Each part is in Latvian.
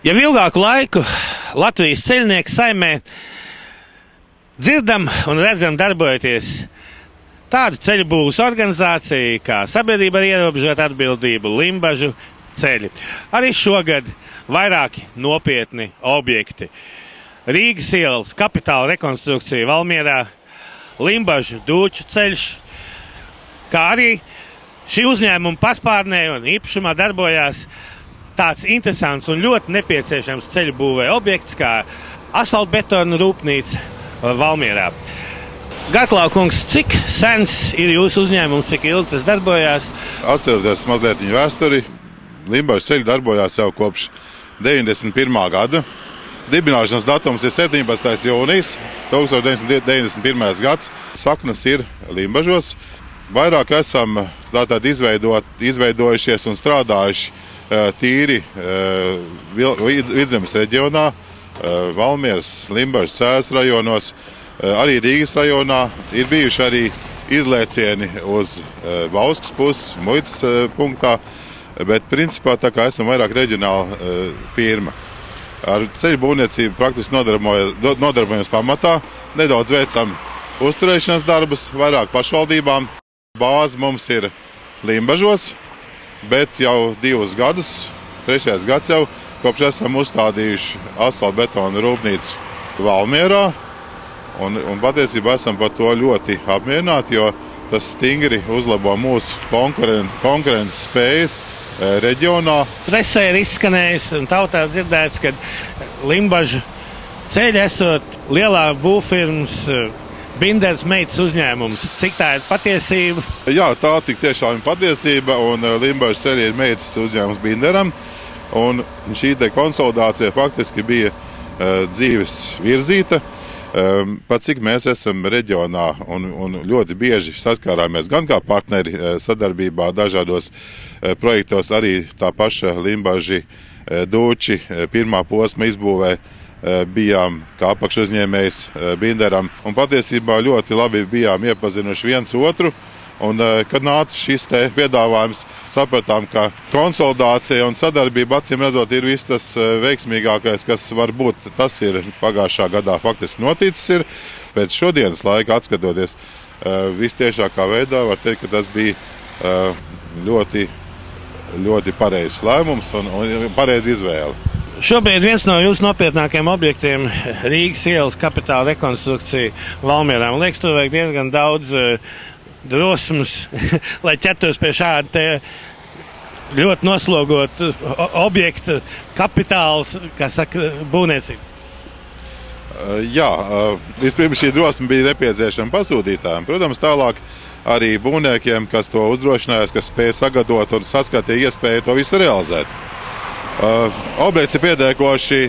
Jau ilgāku laiku Latvijas ceļnieku saimē dzirdam un redzam darbojoties tādu ceļu būvniecības organizāciju kā Sabiedrība ar ierobežotu atbildību Limbažu ceļi. Arī šogad vairāki nopietni objekti. Rīgas ielas kapitāla rekonstrukcija Valmierā, Limbažu Dūču ceļš, kā arī šī uzņēmuma paspārnē un īpašumā darbojās tāds interesants un ļoti nepieciešams ceļu būvē objekts kā asfaltbetona rūpnīca Valmierā. Garklau kungs, cik sens ir jūsu uzņēmums, cik ilgi tas darbojās? Atceroties mazliet viņu vēsturi, Limbažu ceļi darbojās jau kopš 91. gada. Dibināšanas datums ir 17. jūnijas 1991. gads. Saknes ir Limbažos. Vairāk esam tātad izveidojušies un strādājuši tīri Vidzemes reģionā, Valmieras, Limbažas, Sēlas rajonos, arī Rīgas rajonā. Ir bijuši arī izlēcieni uz Bauskas puses, muitas punktā, bet principā tā kā esam vairāk reģionāla firma. Ar ceļu būvniecību praktiski nodarbojamies pamatā, nedaudz veicam uzturēšanas darbus, vairāk pašvaldībām. Bāze mums ir Limbažos, bet jau 2 gadus, 3. gads jau, kopš esam uzstādījuši asfaltbetona rūpnīcu Valmierā. Un patiesībā esam par to ļoti apmierināti, jo tas stingri uzlabo mūsu konkurences spējas reģionā. Presē ir izskanējis un tautā dzirdēts, ka Limbažu ceļi esot lielā būvfirmas Binderas meitas uzņēmums. Cik tā ir patiesība? Jā, tā tik tiešām ir patiesība, un Limbažu ceļi ir meitas uzņēmums Binderam. Un šī te konsolidācija faktiski bija dzīves virzīta. Pat cik mēs esam reģionā un ļoti bieži saskārāmies gan kā partneri sadarbībā dažādos projektos, arī tā paša Limbaži Dūči pirmā posma izbūvē bijām kā apakšuzņēmējs Binderam. Un patiesībā ļoti labi bijām iepazinuši viens otru. Un, kad nāca šis te piedāvājums, sapratām, ka konsolidācija un sadarbība acīm redzot ir viss tas veiksmīgākais, kas var būt. Tas ir pagājušā gadā faktiski noticis ir, pēc šodienas laika atskatoties vistiešākā veidā var teikt, ka tas bija ļoti, ļoti pareizs lēmums un pareiza izvēle. Šobrīd viens no jūsu nopietnākajiem objektiem Rīgas ielas kapitāla rekonstrukcija Valmierā. Man liekas, tur vajag diezgan daudz drosmes, lai ķertos pie šāda te ļoti noslogot objekta kapitāls, kā saka, būvniecība. Jā, vispirms šī drosme bija nepieciešama pasūtītājiem. Protams, tālāk arī būvniekiem, kas to uzdrošinājās, kas spēja sagatavot un saskatīja iespēju to visu realizēt. Objekts ir pietiekoši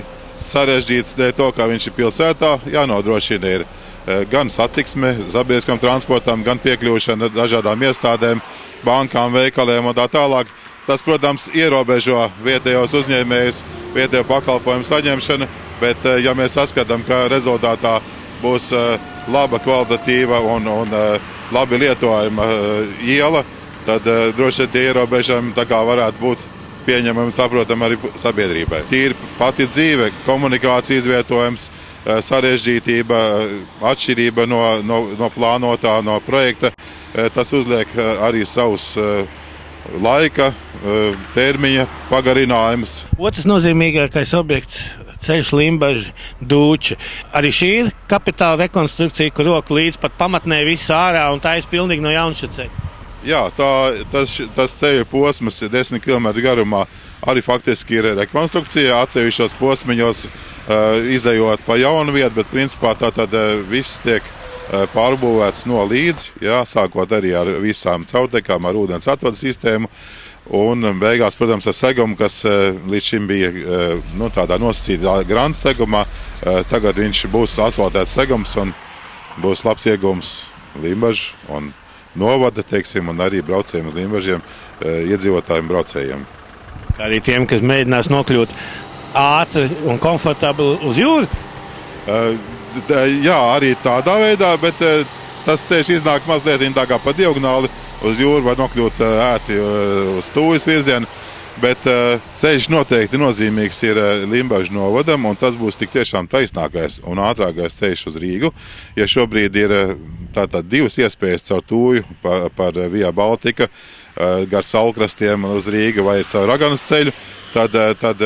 sarežģīts dēļ to, ka viņš ir pilsētā. Jānodrošina ir gan satiksme sabiedriskam transportam, gan piekļūšana dažādām iestādēm, bankām, veikaliem un tā tālāk. Tas, protams, ierobežo vietējos uzņēmējus, vietējo pakalpojumu saņemšanu, bet ja mēs saskatām, ka rezultātā būs laba, kvalitatīva un labi lietojama iela, tad droši vien tie ierobežojumi tā kā varētu būt pieņemami, saprotami arī sabiedrībai. Tīri pati dzīve, komunikācija izvietojums, sarežģītība, atšķirība no plānotā, no projekta, tas uzliek arī savus laika, termiņa pagarinājumus. Otrs nozīmīgākais objekts - ceļš Limbaži Dūči. Arī šī ir kapitāla rekonstrukcija, kur roku līdz pat pamatnē visu ārā un tā ir pilnīgi no jauna šī ceļa. Jā, tas ceļu posms 10 km garumā arī faktiski ir rekonstrukcija. Atsevišķos posmiņos izejot pa jaunu vietu, bet principā tātad viss tiek pārbūvēts no līdz, jā, sākot arī ar visām caurtekām, ar ūdens atvadu sistēmu. Un beigās, protams, ar segumu, kas līdz šim bija tādā nosacītā granta segumā, tagad viņš būs asfaltēts segums un būs labs iegūms Limbažu un novada, teiksim, un arī braucējiem uz Limbažiem, iedzīvotājiem braucējiem. Kā arī tiem, kas mēģinās nokļūt ātri un komfortabli uz jūru? Jā, arī tādā veidā, bet tas ceļš iznāk mazliet tā kā pa diagonāli. Uz jūru var nokļūt ērti uz Tūjas virzienu. Bet ceļš noteikti nozīmīgs ir Limbažu novadam, un tas būs tik tiešām taisnākais un ātrākais ceļš uz Rīgu. Ja šobrīd ir tātad divas iespējas caur Tūju par Via Baltica, gar Saulkrastiem uz Rīgu vai caur Raganas ceļu, tad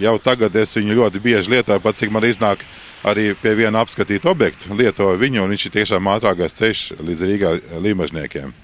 jau tagad es viņu ļoti bieži lietoju, pat cik man iznāk arī pie viena apskatīt objektu, lietoju viņu, un viņš ir tiešām ātrākais ceļš līdz Rīgā limbažniekiem.